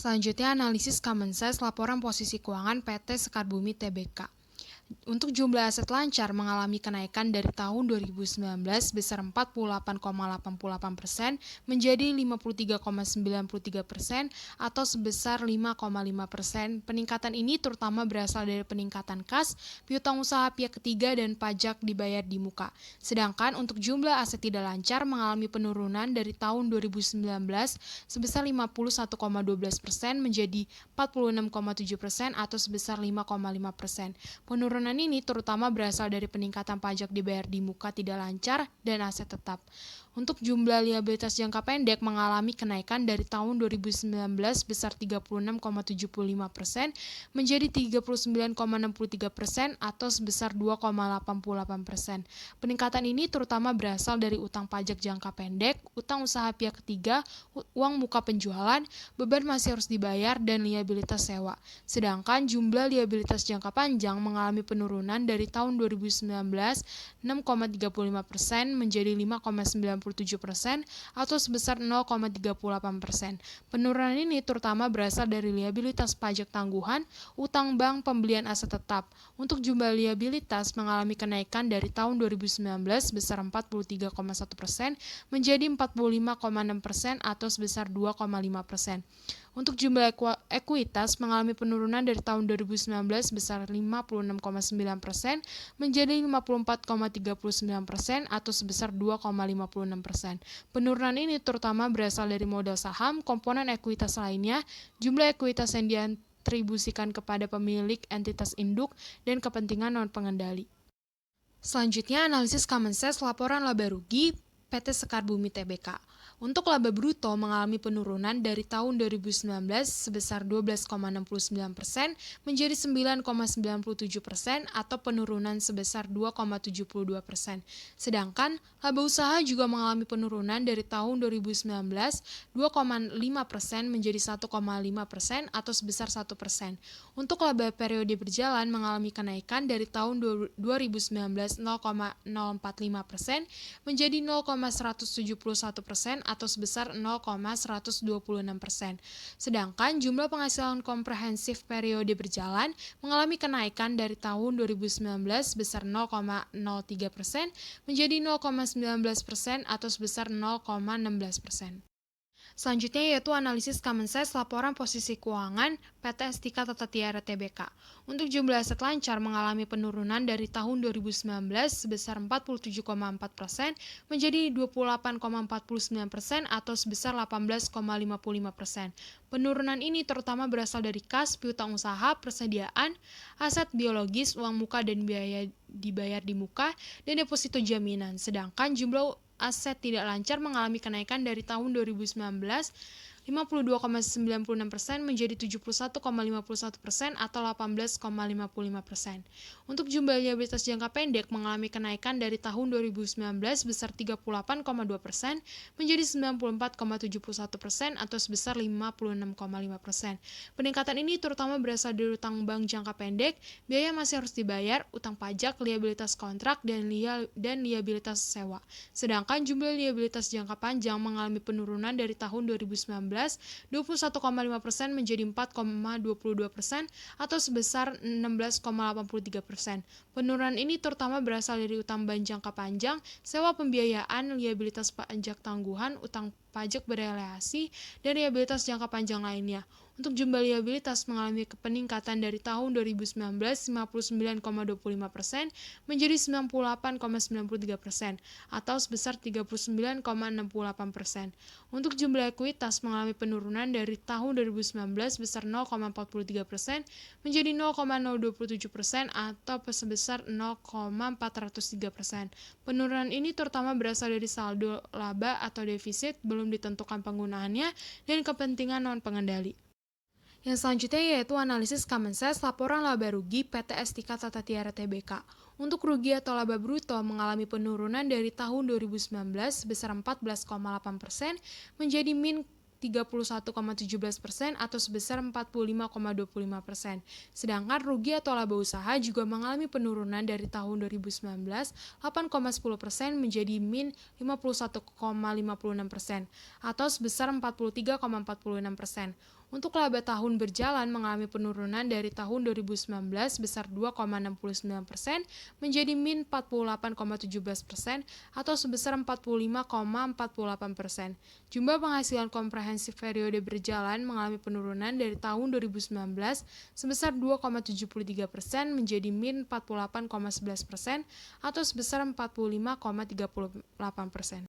Selanjutnya analisis Common Sense laporan posisi keuangan PT Sekar Bumi Tbk. Untuk jumlah aset lancar mengalami kenaikan dari tahun 2019 sebesar 48,88% menjadi 53,93% atau sebesar 5,5%. Peningkatan ini terutama berasal dari peningkatan kas, piutang usaha pihak ketiga dan pajak dibayar di muka. Sedangkan untuk jumlah aset tidak lancar mengalami penurunan dari tahun 2019 sebesar 51,12% menjadi 46,7% atau sebesar 5,5%. Penurunan ini terutama berasal dari peningkatan pajak dibayar di muka tidak lancar dan aset tetap. Untuk jumlah liabilitas jangka pendek mengalami kenaikan dari tahun 2019 besar 36,75% menjadi 39,63% atau sebesar 2,88%. Peningkatan ini terutama berasal dari utang pajak jangka pendek, utang usaha pihak ketiga, uang muka penjualan, beban masih harus dibayar, dan liabilitas sewa. Sedangkan jumlah liabilitas jangka panjang mengalami penurunan dari tahun 2019 6,35% menjadi 5,97% atau sebesar 0,38%. Penurunan ini terutama berasal dari liabilitas pajak tangguhan, utang bank, pembelian aset tetap. Untuk jumlah liabilitas mengalami kenaikan dari tahun 2019 sebesar 43,1% menjadi 45,6% atau sebesar 2,5%. Untuk jumlah ekuitas mengalami penurunan dari tahun 2019 sebesar 56,9% menjadi 54,39% atau sebesar 2,56%. Penurunan ini terutama berasal dari modal saham, komponen ekuitas lainnya, jumlah ekuitas yang diatribusikan kepada pemilik entitas induk, dan kepentingan non-pengendali. Selanjutnya analisis Common Sense laporan laba rugi PT Sekar Bumi Tbk. Untuk laba bruto mengalami penurunan dari tahun 2019 sebesar 12,69% menjadi 9,97% atau penurunan sebesar 2,72%. Sedangkan laba usaha juga mengalami penurunan dari tahun 2019 2,5% menjadi 1,5% atau sebesar 1%. Untuk laba periode berjalan mengalami kenaikan dari tahun 2019 0,045% menjadi 0,171% atau sebesar 0,126%. Sedangkan jumlah penghasilan komprehensif periode berjalan mengalami kenaikan dari tahun 2019 sebesar 0,03% menjadi 0,19% atau sebesar 0,16%. Selanjutnya yaitu analisis Common Sense laporan posisi keuangan PT Estika Tata Tiara Tbk. Untuk jumlah aset lancar mengalami penurunan dari tahun 2019 sebesar 47,4% menjadi 28,49% atau sebesar 18,55%. Penurunan ini terutama berasal dari kas, piutang usaha, persediaan, aset biologis, uang muka dan biaya dibayar di muka, dan deposito jaminan. Sedangkan jumlah aset tidak lancar mengalami kenaikan dari tahun 2019 52,96% menjadi 71,51% atau 18,55%. Untuk jumlah liabilitas jangka pendek mengalami kenaikan dari tahun 2019 sebesar 38,2% menjadi 94,71% atau sebesar 56,5%. Peningkatan ini terutama berasal dari utang bank jangka pendek, biaya masih harus dibayar, utang pajak, liabilitas kontrak, dan liabilitas sewa. Sedangkan jumlah liabilitas jangka panjang mengalami penurunan dari tahun 2019 21,5% menjadi 4,22% atau sebesar 16,83%. Penurunan ini terutama berasal dari utang bank jangka panjang, sewa pembiayaan, liabilitas pajak tangguhan, utang pajak bereliasi, dan liabilitas jangka panjang lainnya. Untuk jumlah liabilitas mengalami peningkatan dari tahun 2019 59,25% menjadi 98,93% atau sebesar 39,68%. Untuk jumlah ekuitas mengalami penurunan dari tahun 2019 sebesar 0,43% menjadi 0,027% atau sebesar 0,403%. Penurunan ini terutama berasal dari saldo laba atau defisit belum ditentukan penggunaannya dan kepentingan non-pengendali. Yang selanjutnya yaitu analisis Common Sense laporan laba rugi PT Estika Tata Tiara Tbk. Untuk rugi atau laba bruto mengalami penurunan dari tahun 2019 sebesar 14,8% menjadi min 31,17% atau sebesar 45,25%. Sedangkan rugi atau laba usaha juga mengalami penurunan dari tahun 2019 8,10% menjadi min 51,56% atau sebesar 43,46%. Untuk laba tahun berjalan mengalami penurunan dari tahun 2019 sebesar 2,69% menjadi min 48,17% atau sebesar 45,48%. Jumlah penghasilan komprehensif periode berjalan mengalami penurunan dari tahun 2019 sebesar 2,73% menjadi min 48,11% atau sebesar 45,38%.